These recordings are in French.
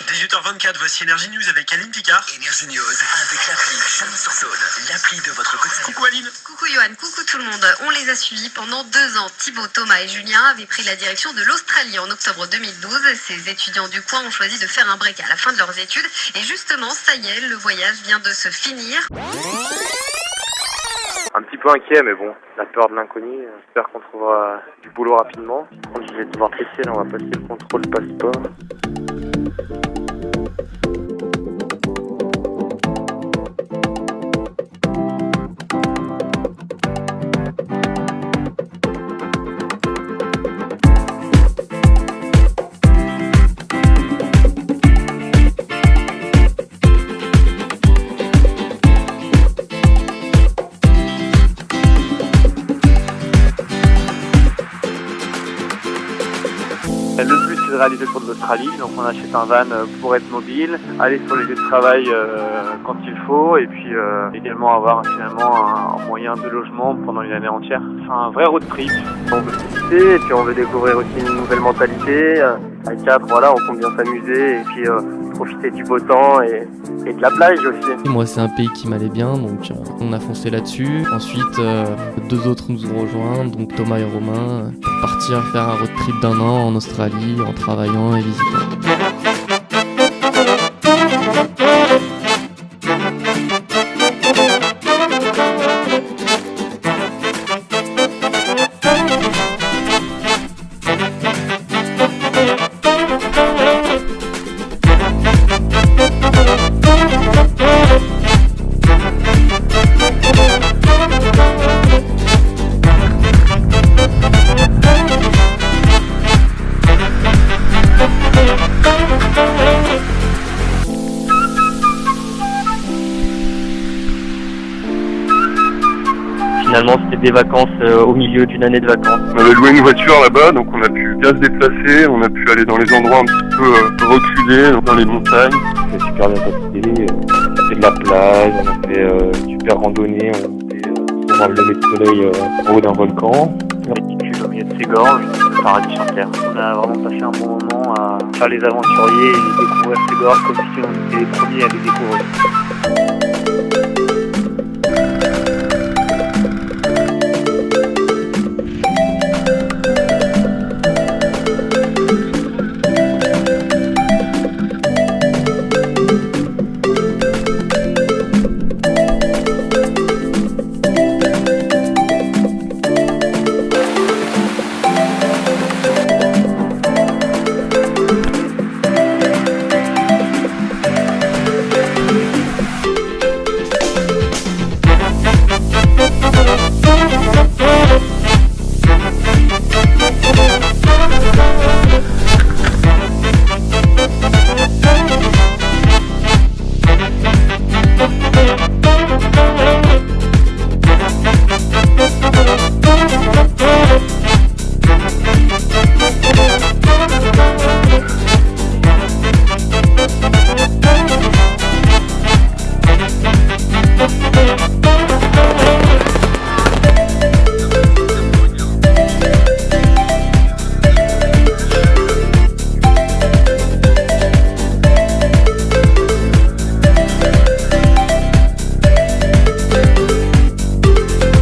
18h24, voici Énergie News avec Aline Picard. Énergie News avec l'appli Chalon-sur-Saône, l'appli de votre quotidien. Coucou Aline. Coucou Johan, coucou tout le monde. On les a suivis pendant 2 ans. Thibaut, Thomas et Julien avaient pris la direction de l'Australie en octobre 2012. Ces étudiants du coin ont choisi de faire un break à la fin de leurs études. Et justement, ça y est, le voyage vient de se finir. Un petit peu inquiet, mais bon, la peur de l'inconnu. J'espère qu'on trouvera du boulot rapidement. Je vais devoir tester, là, on va passer le contrôle passeport. Le but c'est de réaliser le tour de l'Australie, donc on achète un van pour être mobile, aller sur les lieux de travail quand il faut et puis également avoir finalement un moyen de logement pendant une année entière. C'est un vrai road trip. On veut visiter et puis on veut découvrir aussi une nouvelle mentalité. À 4, voilà, on compte bien s'amuser et puis profiter du beau temps et de la plage aussi. Moi c'est un pays qui m'allait bien, donc on a foncé là-dessus. Ensuite 2 autres nous ont rejoints, donc Thomas et Romain, pour partir faire un road trip d'1 an en Australie en travaillant et visitant. Finalement, c'était des vacances au milieu d'une année de vacances. On avait loué une voiture là-bas, donc on a pu bien se déplacer, on a pu aller dans les endroits un petit peu reculés, dans les montagnes. C'est super bien passé, on a fait de la plage, on a fait super randonnée, on a fait voir le lever de soleil en haut d'un volcan. Réticule au milieu de ces gorges, le paradis sur terre. On a vraiment passé un bon moment à faire les aventuriers et découvrir ces gorges comme si on était les premiers à les découvrir.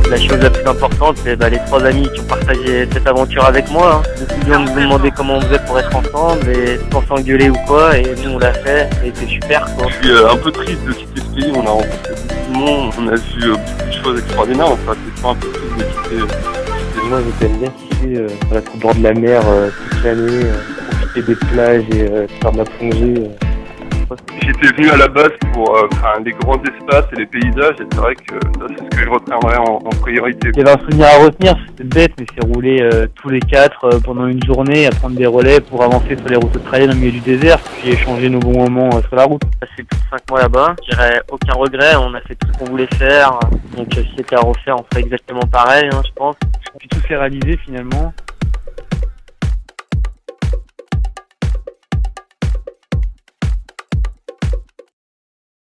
La chose la plus importante, c'est les 3 amis qui ont partagé cette aventure avec moi. Beaucoup de gens nous ont demandé comment on faisait pour être ensemble et sans s'engueuler ou quoi, et nous on l'a fait, et c'était super quoi. Je suis un peu triste de quitter ce pays, on a rencontré beaucoup de monde, on a vu beaucoup de choses extraordinaires, enfin c'est pas un peu triste de quitter. Moi j'aime bien kiffer au bord de la mer toute l'année, profiter des plages et faire de la plongée. J'étais venu à la base pour les grands espaces et les paysages, et c'est vrai que ça c'est ce que je retiendrai en priorité. Il y avait un souvenir à retenir, c'était bête, mais c'est rouler tous les 4 pendant une journée à prendre des relais pour avancer sur les routes australiennes au milieu du désert, puis échanger nos bons moments sur la route. J'ai passé plus de 5 mois là-bas, je dirais aucun regret, on a fait tout ce qu'on voulait faire, donc si c'était à refaire on ferait exactement pareil, je pense. Puis tout s'est réalisé finalement.